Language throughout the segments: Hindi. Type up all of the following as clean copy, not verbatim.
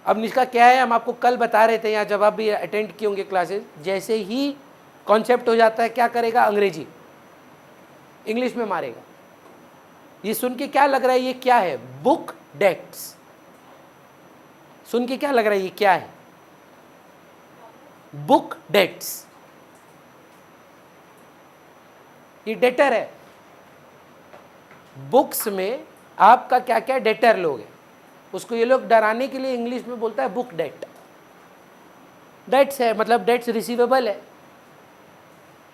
अब इसका क्या है, हम आपको कल बता रहे थे, यहाँ जब आप भी अटेंड किए होंगे क्लासेस, जैसे ही कॉन्सेप्ट हो जाता है क्या करेगा, अंग्रेजी इंग्लिश में मारेगा। ये सुन के क्या लग रहा है, ये क्या है, बुक डेट्स। सुन के क्या लग रहा है, ये क्या है, बुक डेट्स। ये डेटर है। बुक्स में आपका क्या क्या डेटर लोग हैं, उसको ये लोग डराने के लिए इंग्लिश में बोलता है बुक डेट। डेट्स है मतलब डेट्स रिसीवेबल है,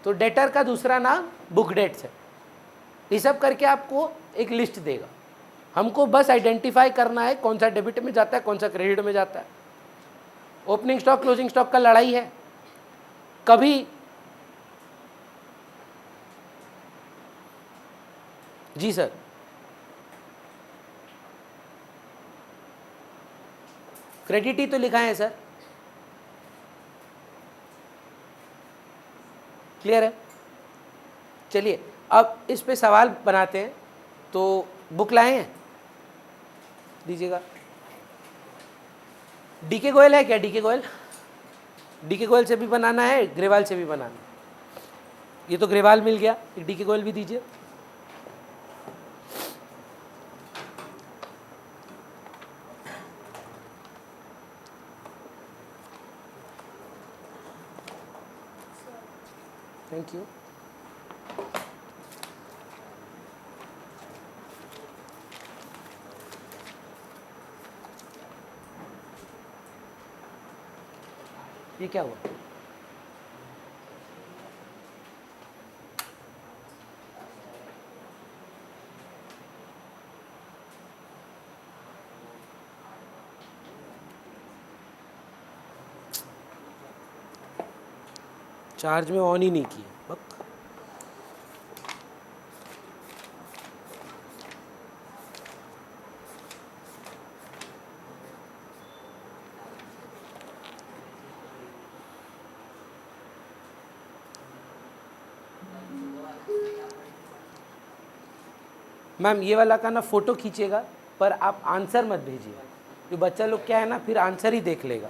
तो डेटर का दूसरा नाम बुक डेट्स है। ये सब करके आपको एक लिस्ट देगा, हमको बस आइडेंटिफाई करना है कौन सा डेबिट में जाता है, कौन सा क्रेडिट में जाता है। ओपनिंग स्टॉक क्लोजिंग स्टॉक का लड़ाई है। कभी जी सर, क्रेडिट ही तो लिखा है सर, क्लियर है। चलिए अब इस पे सवाल बनाते हैं। तो बुक लाए हैं, दीजिएगा। डीके गोयल है क्या, डीके गोयल? डीके गोयल से भी बनाना है, ग्रेवाल से भी बनाना है। ये तो ग्रेवाल मिल गया, एक डीके गोयल भी दीजिए। Thank you. ये क्या हुआ? चार्ज में ऑन ही नहीं किया। मैम ये वाला का ना फ़ोटो खींचेगा, पर आप आंसर मत भेजिए, जो बच्चा लोग क्या है ना फिर आंसर ही देख लेगा।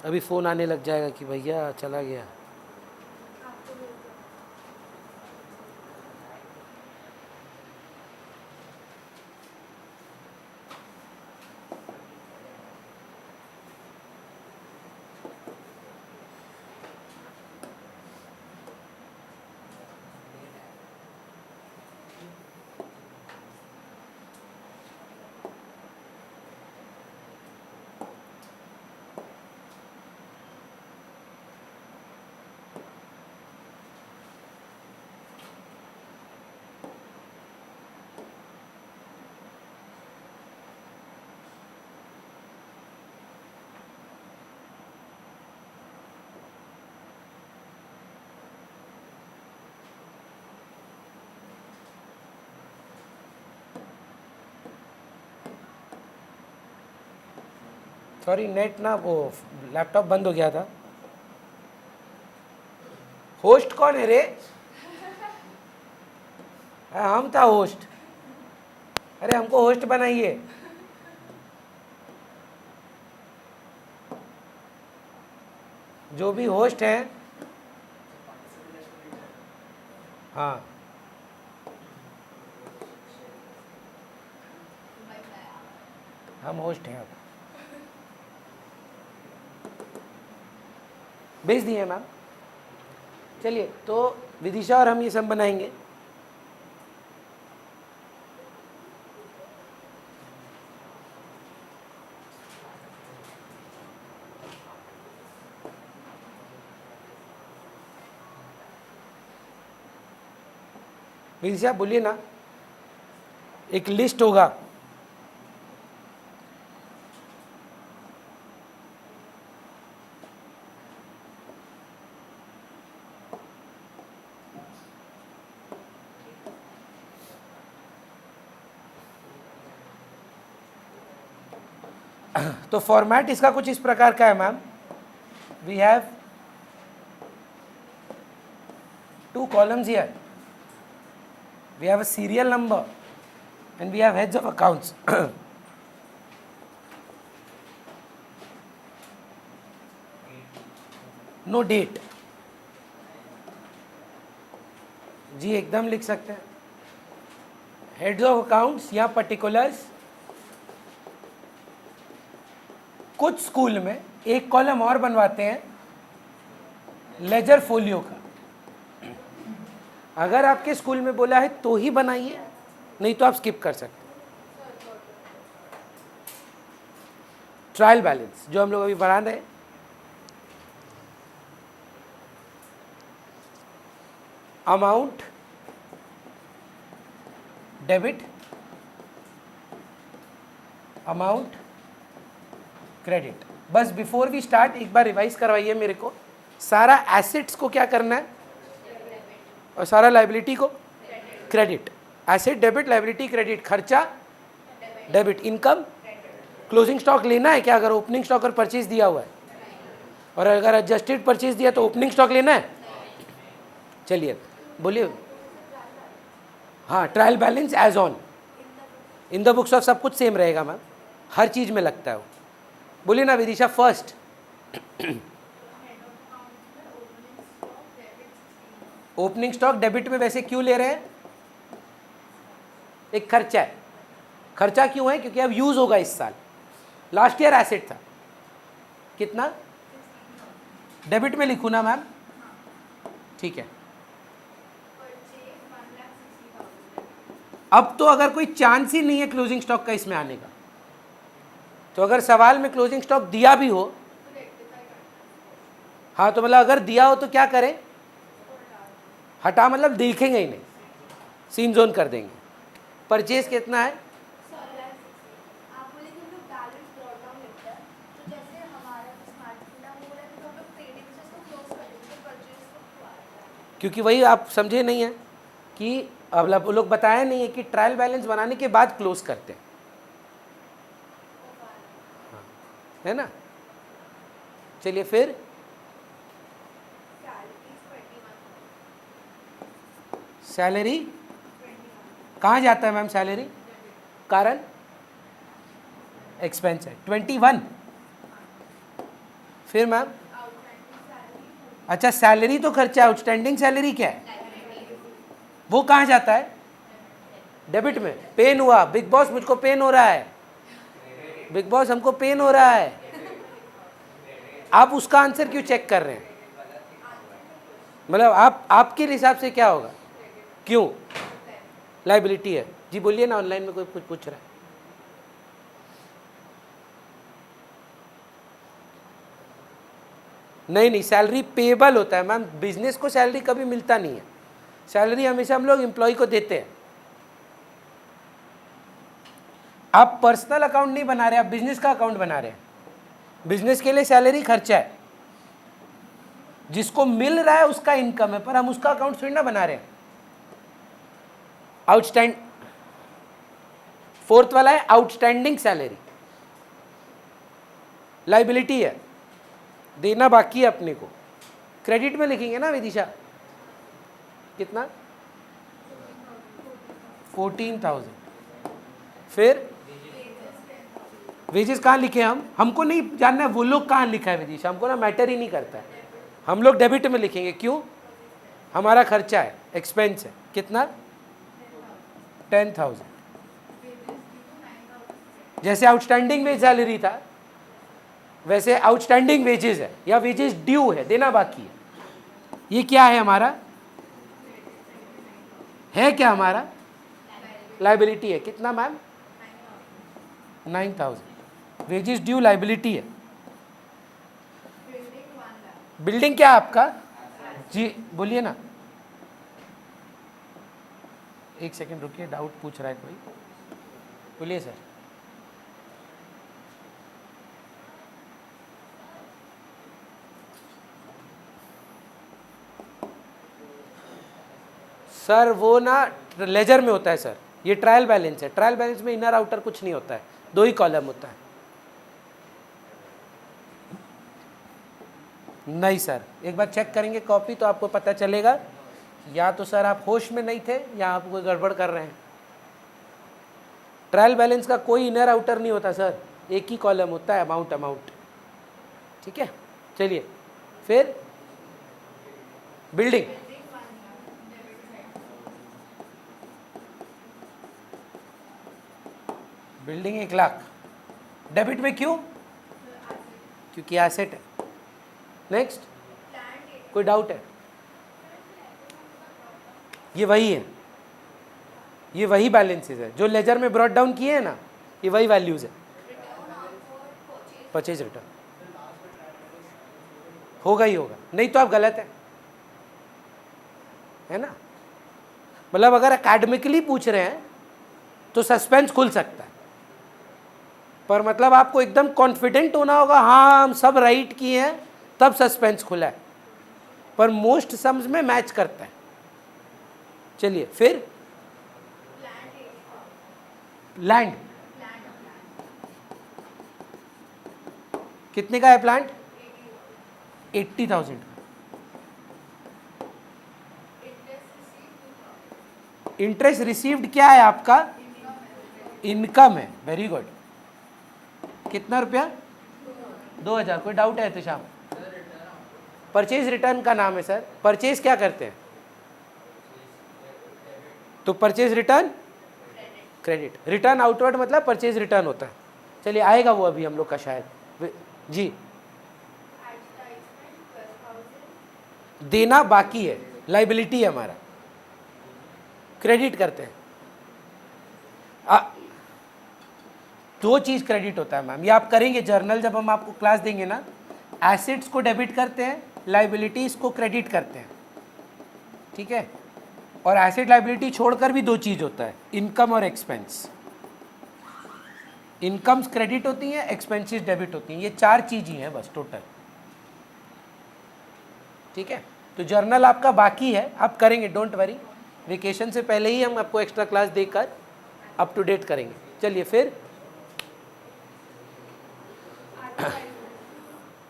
अभी फ़ोन आने लग जाएगा कि भैया चला गया। सॉरी नेट ना वो लैपटॉप बंद हो गया था। होस्ट कौन है रे? हम था होस्ट। अरे हमको होस्ट बनाइए। जो भी होस्ट हैं, हाँ हम होस्ट हैं। अब भेज दिए मैम। चलिए तो विदिशा और हम ये सब बनाएंगे। विदिशा बोलिए ना, एक लिस्ट होगा। तो फॉर्मेट इसका कुछ इस प्रकार का है ma'am, we have 2 columns here, we have a serial number and we have heads of accounts. No date जी, एकदम लिख सकते हैं हेड्स ऑफ अकाउंट्स या पर्टिकुलर्स। कुछ स्कूल में एक कॉलम और बनवाते हैं लेजर फोलियो का। अगर आपके स्कूल में बोला है तो ही बनाइए, नहीं तो आप स्किप कर सकते। ट्रायल बैलेंस जो हम लोग अभी बना रहे हैं, अमाउंट डेबिट, अमाउंट क्रेडिट। बस बिफोर वी स्टार्ट एक बार रिवाइज करवाइए मेरे को, सारा एसेट्स को क्या करना है और सारा लाइबिलिटी को credit. Asset debit, liability credit, खर्चा डेबिट, इनकम क्लोजिंग स्टॉक लेना है क्या? अगर ओपनिंग स्टॉक और परचेज दिया हुआ है, और अगर एडजस्टेड परचेज दिया तो ओपनिंग स्टॉक लेना है। चलिए बोलिए। हाँ, trial balance as on in the books of, सब कुछ सेम रहेगा मैम, हर चीज़ में लगता है वो। बोलिए ना Vidisha. First opening stock debit में वैसे क्यों ले रहे हैं? एक खर्चा है। खर्चा क्यों है? क्योंकि अब यूज होगा इस साल। लास्ट ईयर एसेट था, कितना? डेबिट में लिखूँ ना मैम? ठीक है। अब तो अगर कोई चांस ही नहीं है क्लोजिंग स्टॉक का इसमें आने का, तो अगर सवाल में क्लोजिंग स्टॉक दिया भी हो, हाँ, तो मतलब अगर दिया हो तो क्या करें? हटा, मतलब देखेंगे ही नहीं, सीन जोन कर देंगे। परचेज कितना है? क्योंकि वही आप समझे नहीं है कि अब लोग बताया नहीं है कि ट्रायल बैलेंस बनाने के बाद क्लोज करते हैं, है ना? चलिए फिर सैलरी कहाँ जाता है मैम? सैलरी कारण एक्सपेंस है 21। फिर मैम, अच्छा सैलरी तो खर्चा है, आउटस्टैंडिंग सैलरी क्या है? वो कहाँ जाता है? डेबिट में। पेन हुआ, बिग बॉस मुझको पेन हो रहा है, बिग बॉस हमको पेन हो रहा है। आप उसका आंसर क्यों चेक कर रहे हैं? मतलब आप आपके हिसाब से क्या होगा? क्यों? लाइबिलिटी है जी। बोलिए ना, ऑनलाइन में कोई कुछ पूछ रहा है। नहीं, सैलरी पेबल होता है मैम। बिजनेस को सैलरी कभी मिलता नहीं है, सैलरी हमेशा हम लोग एम्प्लॉय को देते हैं। आप पर्सनल अकाउंट नहीं बना रहे, आप बिजनेस का अकाउंट बना रहे हैं। बिजनेस के लिए सैलरी खर्चा है, जिसको मिल रहा है उसका इनकम है, पर हम उसका अकाउंट थोड़ी ना बना रहे हैं। आउटस्टैंड, फोर्थ वाला है आउटस्टैंडिंग सैलरी, लाइबिलिटी है, देना बाकी है अपने को। क्रेडिट में लिखेंगे ना विदिशा? कितना? 14,000। फिर वेजेस कहाँ लिखे हम? हमको नहीं जानना है वो लोग कहाँ लिखा है विदिशा, हमको ना मैटर ही नहीं करता है। हम लोग डेबिट में लिखेंगे, क्यों? हमारा खर्चा है, एक्सपेंस है। कितना? 10,000। जैसे आउटस्टैंडिंग वेज सैलरी था, वैसे आउटस्टैंडिंग वेजेस है या वेजेस ड्यू है, देना बाकी है। ये क्या है हमारा? है क्या हमारा? लाइबिलिटी है। कितना मैम? 9,000। वेजेस ड्यू लाइबिलिटी है। बिल्डिंग क्या है आपका? जी बोलिए ना। एक सेकंड रुकिए, डाउट पूछ रहा है कोई। बोलिए सर। सर वो ना लेजर में होता है सर, ये ट्रायल बैलेंस है। ट्रायल बैलेंस में इनर आउटर कुछ नहीं होता है, 2 ही कॉलम होता है। नहीं सर, एक बार चेक करेंगे कॉपी तो आपको पता चलेगा, या तो सर आप होश में नहीं थे या आप कोई गड़बड़ कर रहे हैं। ट्रायल बैलेंस का कोई इनर आउटर नहीं होता सर, एक ही कॉलम होता है, अमाउंट। ठीक है, चलिए फिर बिल्डिंग। बिल्डिंग 1 लाख, डेबिट में क्यों? क्योंकि एसेट है। नेक्स्ट, कोई डाउट है? ये वही है, ये वही बैलेंसेस है जो लेजर में ब्रॉट डाउन किए हैं ना, ये वही वैल्यूज है। परचेज रिटर्न होगा ही होगा, नहीं तो आप गलत है ना। मतलब अगर एकेडमिकली पूछ रहे हैं तो सस्पेंस खुल सकता है, पर मतलब आपको एकदम कॉन्फिडेंट होना होगा, हाँ हम सब राइट किए हैं, तब सस्पेंस खुला है। पर मोस्ट सम्स में मैच करता है। चलिए फिर लैंड, कितने का है प्लांट? 80,000। इंटरेस्ट रिसीव्ड क्या है आपका? इनकम है, वेरी गुड। कितना रुपया? 2,000। कोई डाउट है तो शाम? परचेज रिटर्न का नाम है सर। परचेज क्या करते हैं? तो purchase return credit, return outward मतलब परचेज रिटर्न होता है। चलिए आएगा वो अभी हम लोग का शायद जी। देना बाकी है, लाइबिलिटी है हमारा, क्रेडिट करते हैं। दो चीज क्रेडिट होता है मैम, ये आप करेंगे जर्नल जब हम आपको क्लास देंगे ना। एसेट्स को डेबिट करते हैं, लाइबिलिटीज को क्रेडिट करते हैं, ठीक है। और एसेट लाइबिलिटी छोड़कर भी दो चीज होता है, इनकम और एक्सपेंस। इनकम्स क्रेडिट होती हैं, एक्सपेंसेस डेबिट होती हैं, ये 4 चीज ही हैं बस टोटल, ठीक है। तो जर्नल आपका बाकी है, आप करेंगे, डोंट वरी। वेकेशन से पहले ही हम आपको एक्स्ट्रा क्लास देकर अप टू डेट करेंगे। चलिए फिर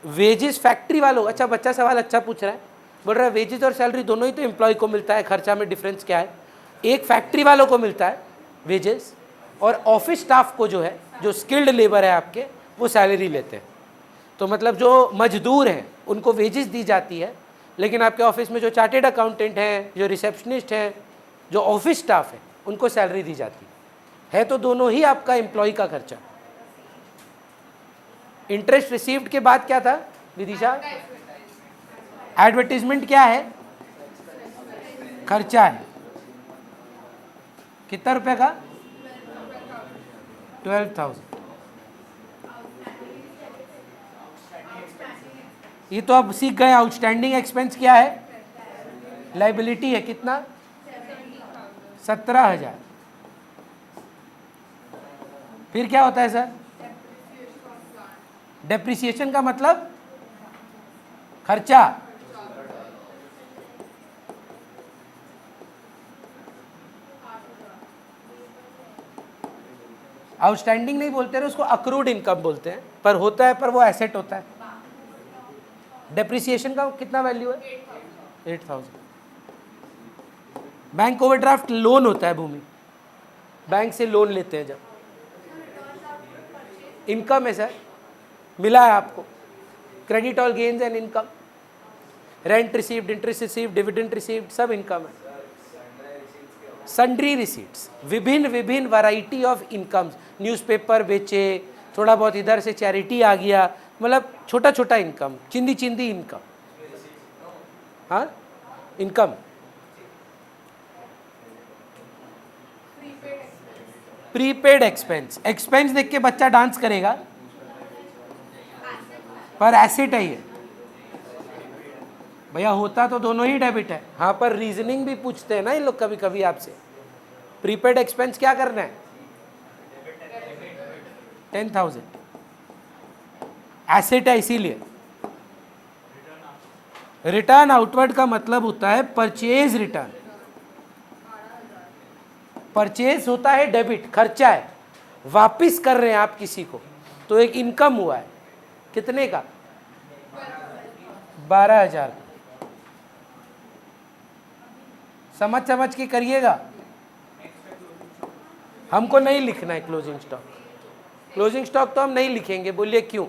वेजेस फैक्ट्री वालों, अच्छा बच्चा सवाल अच्छा पूछ रहा है, बोल रहा है वेजेस और सैलरी दोनों ही तो एम्प्लॉय को मिलता है, खर्चा में डिफरेंस क्या है? एक फैक्ट्री वालों को मिलता है वेजेस, और ऑफिस स्टाफ को जो है, जो स्किल्ड लेबर है आपके, वो सैलरी लेते हैं। तो मतलब जो मजदूर हैं उनको वेजेस दी जाती है, लेकिन आपके ऑफिस में जो चार्टेड अकाउंटेंट हैं, जो रिसेप्शनिस्ट हैं, जो ऑफिस स्टाफ है, उनको सैलरी दी जाती है। तो दोनों ही आपका एम्प्लॉय का खर्चा। इंटरेस्ट रिसीव्ड के बाद क्या था विदिशा? एडवर्टीजमेंट क्या है? खर्चा है। कितना रुपए का? 12,000। ये तो अब सीख गए। आउटस्टैंडिंग एक्सपेंस क्या है? लाइबिलिटी है, कितना? 17,000। फिर क्या होता है सर? डेप्रिसिएशन का मतलब खर्चा। आउटस्टैंडिंग नहीं बोलते हैं उसको, अक्रूड इनकम बोलते हैं, पर होता है, पर वो एसेट होता है। डेप्रिसिएशन का कितना वैल्यू है? 8,000। बैंक ओवरड्राफ्ट लोन होता है भूमि, बैंक से लोन लेते हैं जब, इनकम है सर, मिला है आपको। Credit all gains and income, rent received, interest received, dividend received, सब इनकम है। सन्ड्री रिसीट्स, विभिन्न विभिन्न वैरायटी ऑफ इनकम्स, न्यूज़पेपर बेचे, थोड़ा बहुत इधर से चैरिटी आ गया, मतलब छोटा छोटा इनकम, चिंदी चिंदी इनकम। हाँ, इनकम। प्रीपेड एक्सपेंस, एक्सपेंस देख के बच्चा डांस करेगा, पर एसेट है ये भैया। होता तो दोनों ही डेबिट है। हाँ, पर रीजनिंग भी पूछते हैं ना ये लोग कभी कभी आपसे। प्रीपेड एक्सपेंस क्या करना है? 10,000 एसेट है, इसीलिए। रिटर्न आउटवर्ड का मतलब होता है परचेज रिटर्न। परचेज होता है डेबिट, खर्चा है, वापिस कर रहे हैं आप किसी को, तो एक इनकम हुआ है। कितने का? 12,000। समझ के करिएगा, हमको नहीं लिखना है क्लोजिंग स्टॉक। क्लोजिंग स्टॉक तो हम नहीं लिखेंगे, बोलिए क्यों?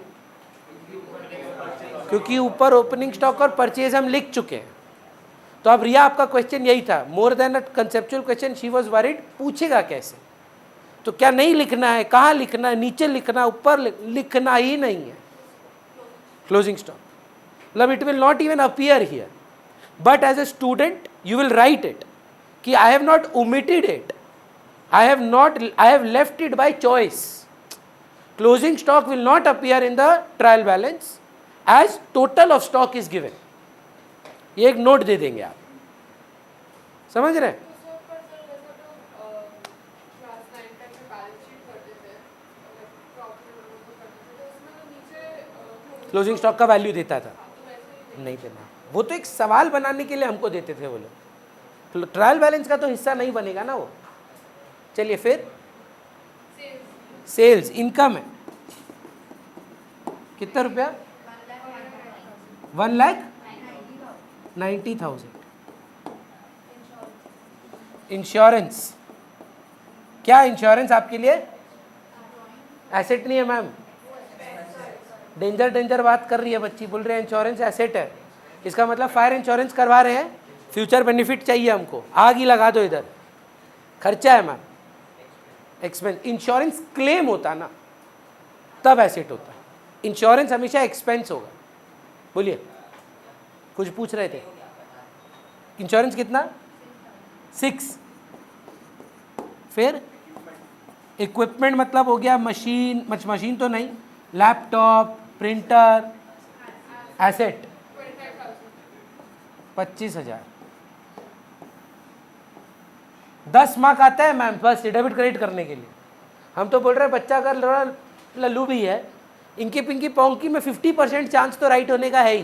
क्योंकि ऊपर ओपनिंग स्टॉक और परचेज हम लिख चुके हैं। तो अब रिया आपका क्वेश्चन यही था, more than a conceptual question, she was worried, पूछेगा कैसे? तो क्या नहीं लिखना है? कहाँ लिखना है? नीचे लिखना, ऊपर लिखना ही नहीं है क्लोजिंग स्टॉक। मतलब it will not even appear here, but as a student you will write it कि I have not omitted it, I have left it by choice. Closing stock will not appear in the trial balance as total of stock is given. ये एक नोट दे देंगे आप, समझ रहे हैं? क्लोजिंग स्टॉक का वैल्यू देता था, नहीं देना, वो तो एक सवाल बनाने के लिए हमको देते थे वो लोग। ट्रायल बैलेंस का तो हिस्सा नहीं बनेगा ना वो। चलिए फिर सेल्स इनकम है कितना रुपया? 1,90,000। इंश्योरेंस, क्या इंश्योरेंस आपके लिए एसेट नहीं है मैम? डेंजर बात कर रही है बच्ची, बोल रहे हैं इंश्योरेंस एसेट है। इसका मतलब फायर इंश्योरेंस करवा रहे हैं, फ्यूचर बेनिफिट चाहिए हमको, आग ही लगा दो इधर, खर्चा है मैम, एक्सपेंस। इंश्योरेंस क्लेम होता ना तब एसेट होता है, इंश्योरेंस हमेशा एक्सपेंस होगा। बोलिए, कुछ पूछ रहे थे? इंश्योरेंस कितना? 6। फिर इक्विपमेंट मतलब हो गया मशीन, मशीन तो नहीं, लैपटॉप, प्रिंटर, एसेट 25,000। 10 मार्क आता है मैम बस डेबिट क्रेडिट करने के लिए। हम तो बोल रहे हैं बच्चा अगर थोड़ा लल्लू भी है, इनकी पिंकी पोंकी में 50% चांस तो राइट होने का है ही।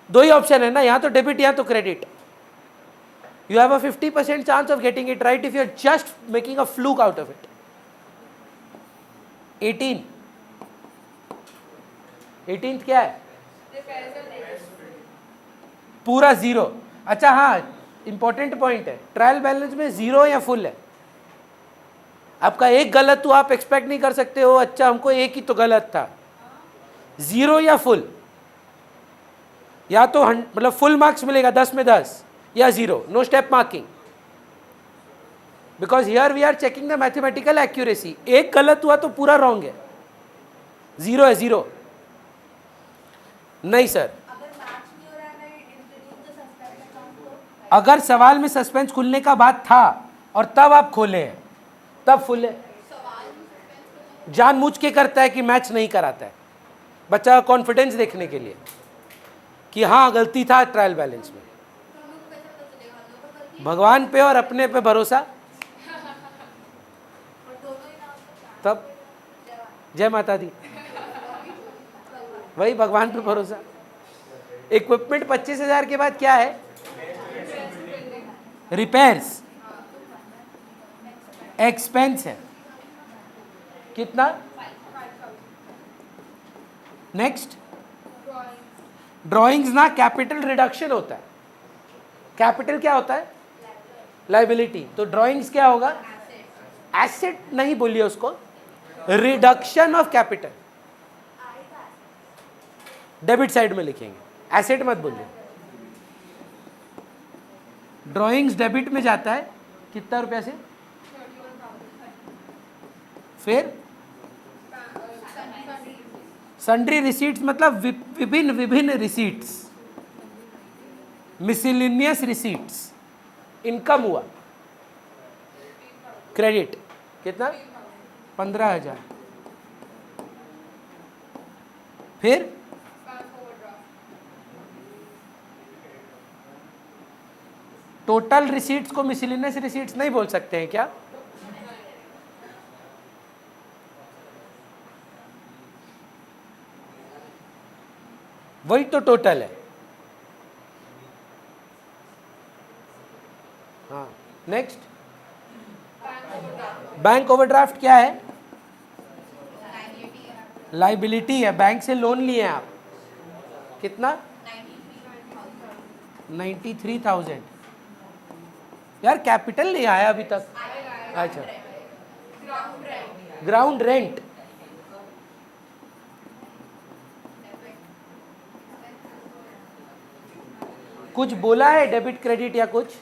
2 ही ऑप्शन है ना, यहाँ तो डेबिट यहाँ तो credit. You have a 50% chance of getting it right if you are just making a fluke out of it. 18th क्या है? पूरा 0। अच्छा हाँ, इंपॉर्टेंट पॉइंट है, ट्रायल बैलेंस में 0 या फुल है। आपका एक गलत तो आप एक्सपेक्ट नहीं कर सकते हो, अच्छा हमको एक ही तो गलत था। 0 या फुल, या तो मतलब फुल मार्क्स मिलेगा 10 में 10, या 0, no step marking, because here we are checking the mathematical accuracy. एक गलत हुआ तो पूरा रॉन्ग है, 0 है 0। नहीं सर, अगर सवाल में सस्पेंस खुलने का बात था और तब आप खोले हैं तब फुल है। जानबूझ के करता है कि मैच नहीं कराता है, बच्चा का कॉन्फिडेंस देखने के लिए कि हाँ गलती था ट्रायल बैलेंस में। भगवान पे और अपने पे भरोसा, तब जय माता दी, वही भगवान पे भरोसा। इक्विपमेंट 25,000 के बाद क्या है? रिपेयर्स, एक्सपेंस है कितना? नेक्स्ट, ड्राइंग्स ना कैपिटल रिडक्शन होता है। कैपिटल क्या होता है? लाइबिलिटी। तो ड्राइंग्स क्या होगा? एसेट नहीं बोलिए उसको, reduction of capital, debit side में लिखेंगे, एसेट मत बोलिए। ड्राइंग्स डेबिट में जाता है कितना रुपया से? फिर सन्ड्री रिसीट्स मतलब विभिन्न रिसीट्स, मिसलिनियस रिसीट्स, इनकम हुआ, क्रेडिट कितना? 15,000। फिर टोटल रिसीट्स को मिसलिनियस रिसीट्स नहीं बोल सकते हैं क्या? वही तो टोटल है। हाँ, नेक्स्ट, बैंक ओवरड्राफ्ट क्या है? लाइबिलिटी है, बैंक से लोन लिए आप, कितना? 93,000। यार कैपिटल नहीं आया अभी तक। अच्छा, ग्राउंड रेंट। कुछ बोला है डेबिट क्रेडिट या कुछ?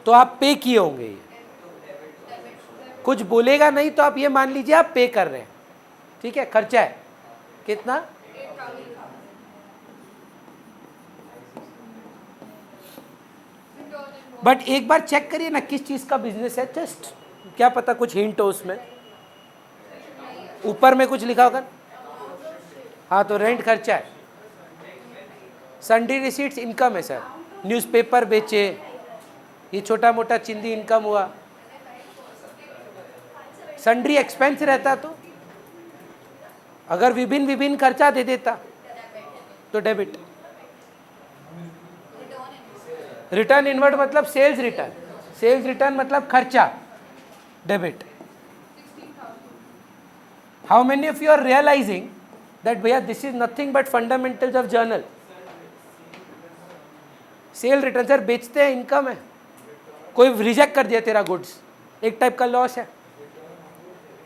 तो आप पे किए होंगे ये। कुछ बोलेगा नहीं तो आप ये मान लीजिए आप पे कर रहे हैं, ठीक है। खर्चा है कितना? बट एक बार चेक करिए ना किस चीज का बिजनेस है, जस्ट क्या पता कुछ हिंट हो उसमें। ऊपर में कुछ लिखा होगा। हाँ, तो रेंट खर्चा है। सन्ड्री रिसीट्स इनकम है सर, न्यूज़पेपर बेचे, ये छोटा मोटा चिंदी इनकम हुआ। सन्ड्री एक्सपेंस रहता तो अगर विभिन्न विभिन्न खर्चा दे देता तो डेबिट। रिटर्न इनवर्ड मतलब सेल्स रिटर्न, सेल्स रिटर्न मतलब खर्चा, debit. How many of you are realising that भैया this is nothing but fundamentals of journal. Sale return sir बेचते हैं, इनकम है। कोई रिजेक्ट कर दिया तेरा गुड्स, एक टाइप का लॉस है,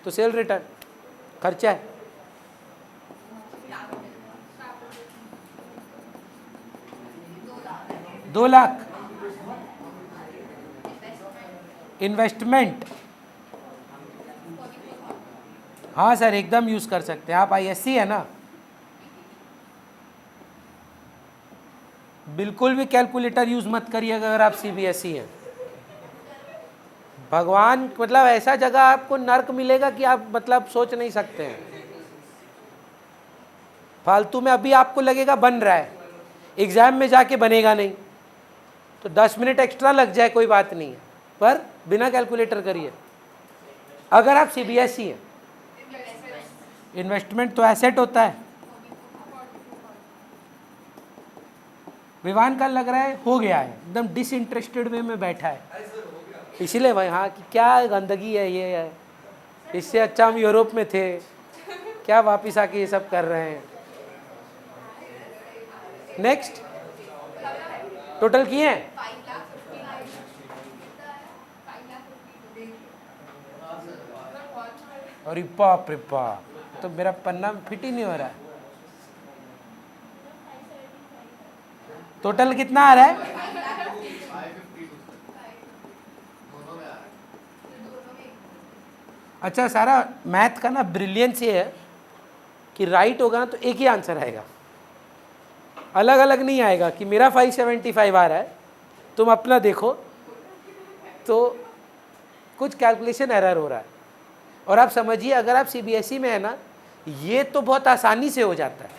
तो सेल रिटर्न खर्चा है। दो लाख इन्वेस्टमेंट। हाँ सर एकदम यूज कर सकते हैं आप, आईएससी है ना। बिल्कुल भी कैलकुलेटर यूज मत करिएगा अगर आप सीबीएसई हैं। भगवान मतलब ऐसा जगह आपको नर्क मिलेगा कि आप मतलब सोच नहीं सकते हैं। फालतू में अभी आपको लगेगा बन रहा है, एग्जाम में जाके बनेगा नहीं, तो 10 मिनट एक्स्ट्रा लग जाए कोई बात नहीं है, पर बिना कैलकुलेटर करिए अगर आप सीबीएसई हैं। इन्वेस्टमेंट तो एसेट होता है। विवान का लग रहा है हो गया है, एकदम डिसइंटरेस्टेड वे में बैठा है, इसलिए भाई हाँ कि क्या गंदगी है ये है, इससे अच्छा हम यूरोप में थे, क्या वापिस आके ये सब कर रहे हैं। नेक्स्ट, टोटल किए हैं? अरे बाप रे बाप, तो मेरा पन्ना फिट ही नहीं हो रहा है। टोटल कितना आ रहा है? अच्छा, सारा मैथ का ना ब्रिलियंस ये है कि राइट होगा ना तो एक ही आंसर आएगा, अलग अलग नहीं आएगा कि मेरा 575 आ रहा है, तुम अपना देखो तो कुछ कैलकुलेशन एरर हो रहा है। और आप समझिए अगर आप सीबीएसई में है ना, ये तो बहुत आसानी से हो जाता है,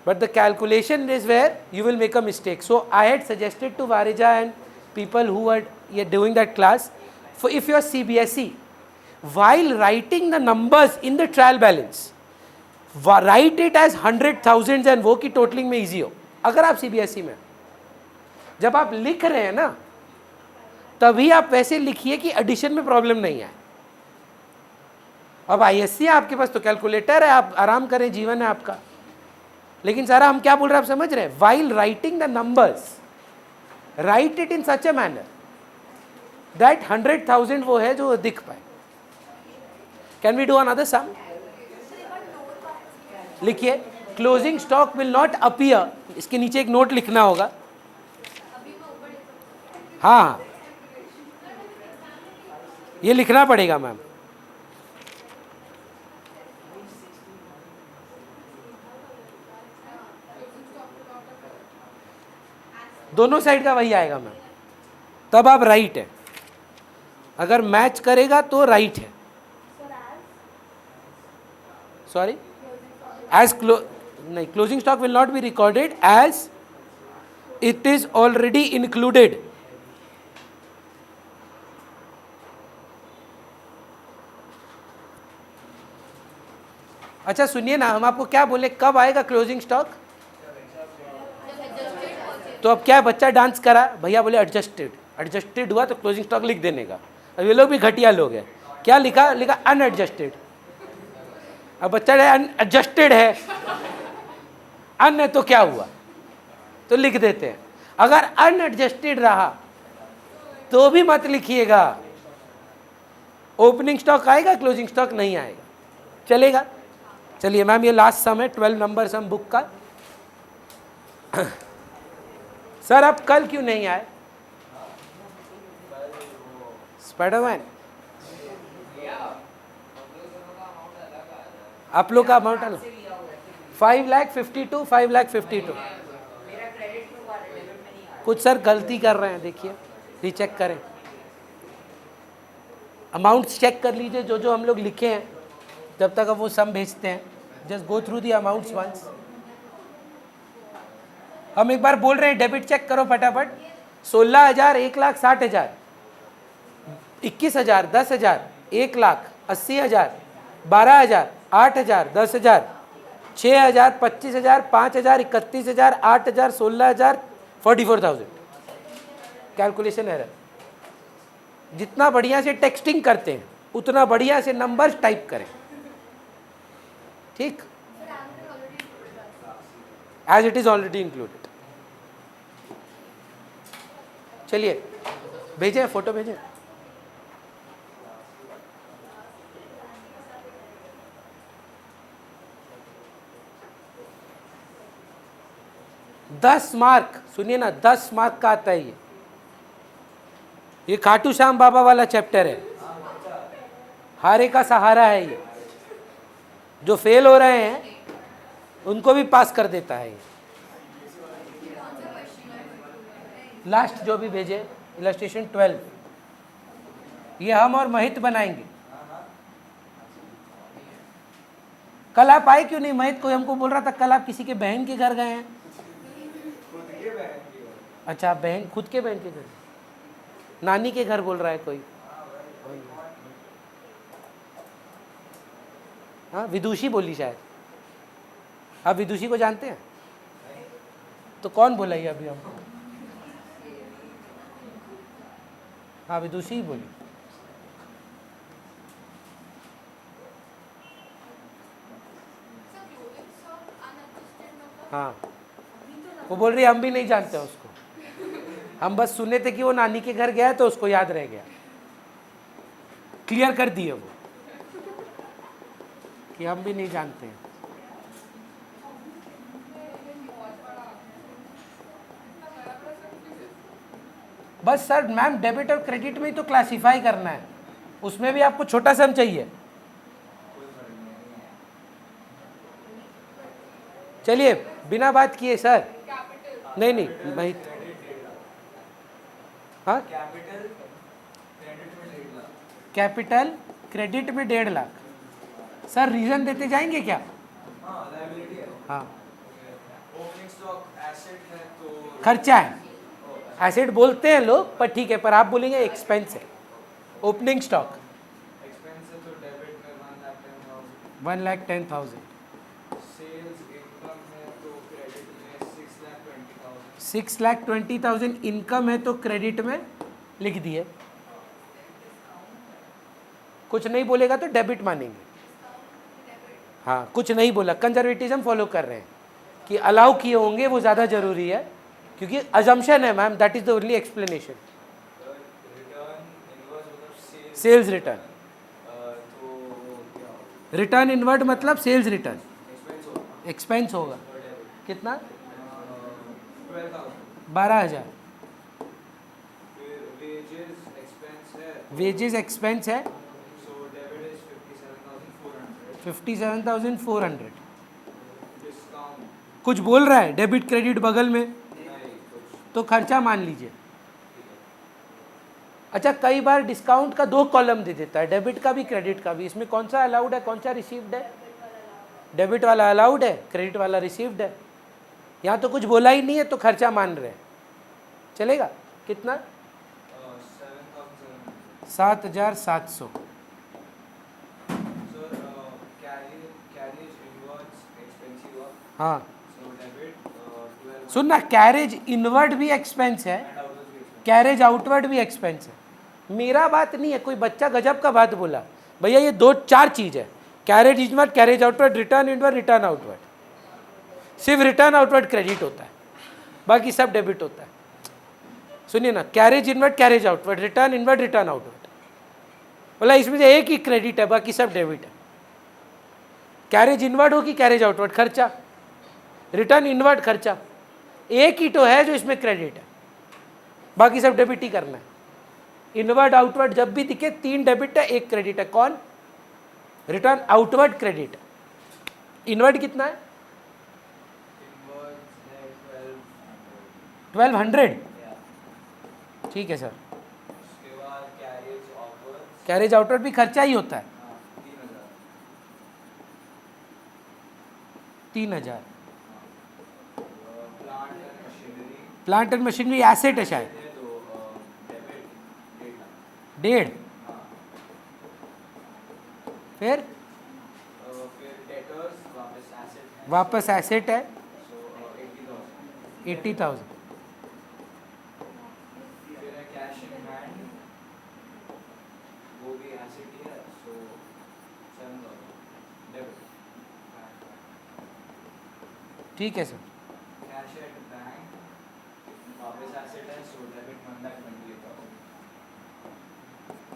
but the calculation is where you will make a mistake. So I had suggested to Varija and people who are doing that class, for if you are CBSE, while writing the numbers in the trial balance, write it as 100,000 and वो की टोटलिंग में इजी हो। अगर आप CBSE में, जब आप लिख रहे हैं ना तभी आप वैसे लिखिए कि एडिशन में प्रॉब्लम नहीं है। अब आईएससी है आपके पास तो कैलकुलेटर है, आप आराम करें, जीवन है आपका। लेकिन सारा हम क्या बोल रहे हैं आप समझ रहे हैं? while writing the numbers, write it in such a manner that 100,000 वो है जो दिख पाए। कैन वी डू अनदर सम? लिखिए, closing stock will not appear, इसके नीचे एक नोट लिखना होगा। हाँ, ये लिखना पड़ेगा मैम। दोनों साइड का वही आएगा मैम, तब आप राइट है। अगर मैच करेगा तो राइट है। सॉरी, एज नहीं, closing stock will not be recorded as it is already included. अच्छा सुनिए ना, हम आपको क्या बोले, कब आएगा क्लोजिंग स्टॉक? तो अब क्या बच्चा डांस करा, भैया बोले एडजस्टेड, एडजस्टेड हुआ तो क्लोजिंग स्टॉक लिख देने का। अब ये लोग भी घटिया लोग हैं, क्या लिखा? लिखा अनएडजस्टेड। अब बच्चा एडजस्टेड है अन है तो क्या हुआ, तो लिख देते हैं। अगर अनएडजस्टेड रहा तो भी मत लिखिएगा, ओपनिंग स्टॉक आएगा, क्लोजिंग स्टॉक नहीं आएगा, चलेगा। चलिए मैम, ये लास्ट सम है, 12 नंबर सम बुक का। सर अब कल क्यों नहीं आए? स्पाइडरमैन, आप लोग का अमाउंट अलग, 5,52,000, 5,52,000। कुछ सर गलती कर रहे हैं, देखिए रीचेक करें, अमाउंट्स चेक कर लीजिए जो जो हम लोग लिखे हैं, जब तक अब वो सम भेजते हैं। Just go through the amounts once. हम एक बार बोल रहे हैं, डेबिट चेक करो फटाफट। 16,000, 1,60,000, 21,000, 10,000, 1,00,000, 80,000, 12,000, 8,000, 10,000, 6,000, 25,000, 5,000, 31,000, 8,000, 16,000, 44,000। Calculation error. जितना बढ़िया से टेक्सटिंग करते हैं उतना बढ़िया से नंबर्स टाइप करें, ठीक, as it is already included. चलिए भेजें, फोटो भेजें। दस मार्क, सुनिए ना, 10 मार्क का आता है ये खाटू श्याम बाबा वाला चैप्टर है, हारे का सहारा है ये। जो फेल हो रहे हैं उनको भी पास कर देता है ये। लास्ट जो भी भेजे, इलस्ट्रेशन 12, ये हम और महित बनाएंगे। कल आप आए क्यों नहीं? महित कोई हमको बोल रहा था कल आप किसी के बहन के घर गए हैं। अच्छा, बहन, खुद के बहन के घर, नानी के घर बोल रहा है कोई। हाँ, विदुषी बोली शायद। आप विदुषी को जानते हैं? तो कौन बोला ये अभी हमको? हाँ, विदुषी ही बोली। हाँ, वो बोल रही हम भी नहीं जानते उसको, हम बस सुने थे कि वो नानी के घर गया तो उसको याद रह गया। क्लियर कर दिए वो कि हम भी नहीं जानते हैं। बस सर, मैम डेबिट और क्रेडिट में ही तो क्लासिफाई करना है, उसमें भी आपको छोटा सम चाहिए। चलिए बिना बात किए सर, नहीं नहीं भाई, हाँ, कैपिटल क्रेडिट में 1.5 लाख। सर रीजन देते जाएंगे क्या? हाँ, खर्चा है, एसेट बोलते हैं लोग, पर ठीक है, पर आप बोलेंगे एक्सपेंस है। ओपनिंग स्टॉक 1,10,000, 6,20,000 इनकम है तो क्रेडिट में लिख दिए। कुछ नहीं बोलेगा तो डेबिट मानेंगे। हाँ, कुछ नहीं बोला, कंजर्वेटिज्म फॉलो कर रहे हैं कि अलाउ किए होंगे, वो ज़्यादा जरूरी है क्योंकि अजम्पशन है ma'am, that is the only explanation. Sales return, return inward मतलब सेल्स रिटर्न, एक्सपेंस होगा कितना? 12,000। वेजेस एक्सपेंस है 57,400। कुछ बोल रहा है डेबिट क्रेडिट बगल में, तो खर्चा मान लीजिए। अच्छा, कई बार डिस्काउंट का 2 कॉलम दे देता है, डेबिट का भी क्रेडिट का भी। इसमें कौन सा अलाउड है, कौन सा रिसीव्ड है? डेबिट वाला अलाउड है, क्रेडिट वाला रिसीव्ड है। यहाँ तो कुछ बोला ही नहीं है तो खर्चा मान रहे हैं, चलेगा? कितना? 7,700। हाँ, सुनना, कैरेज इनवर्ड भी एक्सपेंस है, कैरेज आउटवर्ड भी एक्सपेंस है। मेरा बात नहीं है, कोई बच्चा गजब का बात बोला, भैया ये 2-4 चीज़ है, carriage inward, carriage outward, return inward, return outward. सिर्फ रिटर्न आउटवर्ड क्रेडिट होता है, बाकी सब डेबिट होता है। सुनिए ना, carriage inward carriage outward, return inward return outward, बोला इसमें से एक ही क्रेडिट है, बाकी सब डेबिट है। कैरेज इनवर्ड हो कि कैरेज आउटवर्ड, खर्चा, रिटर्न इनवर्ड खर्चा, एक ही तो है जो इसमें क्रेडिट है, बाकी सब डेबिट ही करना है। इनवर्ड आउटवर्ड जब भी दिखे 3 डेबिट है 1 क्रेडिट है, कौन? Return outward credit. इनवर्ड कितना है? 1200। ठीक है सर। कैरेज आउटवर्ड भी खर्चा ही होता है, 3000। प्लांट एंड मशीनरी एसेट है शायद, 1.5। फिर वापस एसेट है 80,000। ठीक है सर।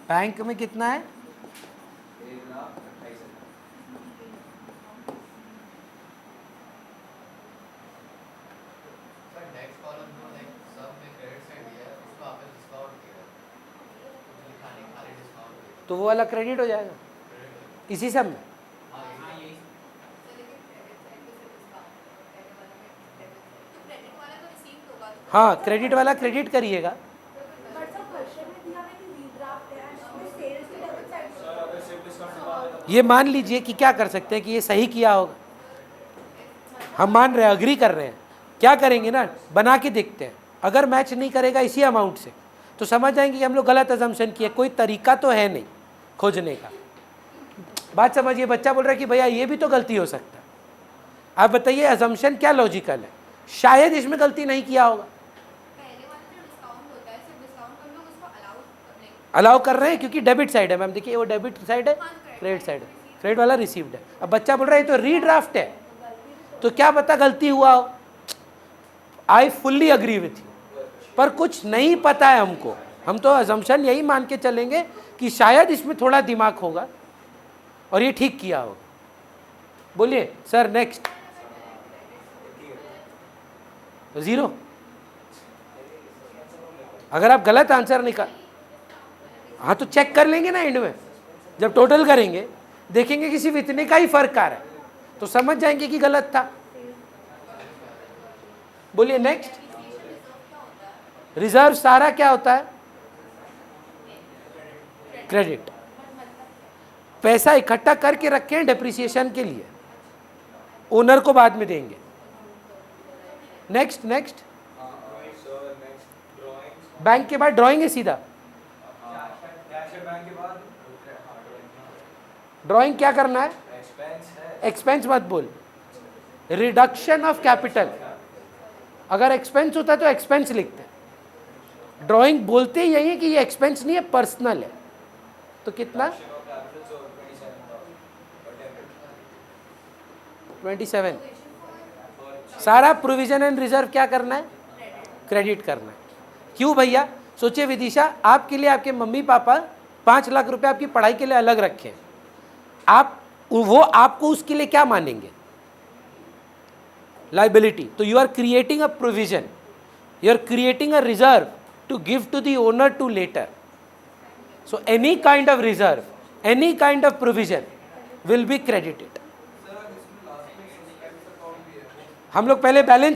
बैंक में कितना है? तो वो वाला क्रेडिट हो जाएगा इसी सब में। हाँ, क्रेडिट वाला क्रेडिट करिएगा। ये मान लीजिए कि क्या कर सकते हैं कि ये सही किया होगा, हम मान रहे हैं, अग्री कर रहे हैं, क्या करेंगे ना, बना के देखते हैं। अगर मैच नहीं करेगा इसी अमाउंट से तो समझ जाएंगे कि हम लोग गलत अजम्पशन किए, कोई तरीका तो है नहीं खोजने का। बात समझिए, बच्चा बोल रहा है कि भैया ये भी तो गलती हो सकता है। आप बताइए अजम्पशन क्या लॉजिकल है? शायद इसमें गलती नहीं किया होगा, अलाउ कर रहे हैं क्योंकि डेबिट साइड है। मैम देखिए वो डेबिट साइड है, क्रेडिट साइड है, क्रेडिट वाला रिसीव्ड है। अब बच्चा बोल रहा है तो रीड्राफ्ट है, तो क्या पता गलती हुआ हो। I fully agree with you, पर कुछ नहीं पता है हमको, हम तो अजम्पशन यही मान के चलेंगे कि शायद इसमें थोड़ा दिमाग होगा और ये ठीक किया होगा। बोलिए सर नेक्स्ट। 0। अगर आप गलत आंसर निकाल, हाँ तो चेक कर लेंगे ना एंड में, जब टोटल करेंगे देखेंगे कि सिर्फ इतने का ही फर्क आ रहा है तो समझ जाएंगे कि गलत था। बोलिए नेक्स्ट। रिजर्व सारा क्या होता है? क्रेडिट। पैसा इकट्ठा करके रखे हैं डेप्रिसिएशन के लिए, ओनर को बाद में देंगे। Next next. बैंक के बाद ड्राइंग है सीधा। ड्राइंग क्या करना है? एक्सपेंस मत बोल, रिडक्शन ऑफ कैपिटल। अगर एक्सपेंस होता तो एक्सपेंस लिखते, ड्राइंग बोलते ही यही है कि ये एक्सपेंस नहीं है, पर्सनल है। तो कितना? 27। सारा प्रोविजन एंड रिजर्व क्या करना है? क्रेडिट करना है। क्यों भैया? सोचिए विदिशा, आपके लिए आपके मम्मी पापा 5 लाख रुपए आपकी पढ़ाई के लिए अलग रखे, आप वो आपको उसके लिए क्या मानेंगे? लाइबिलिटी। तो you are creating a provision, you are creating a reserve to give to the owner to later. So any kind of reserve, any kind of provision will be credited. हम लोग पहले बैलेंस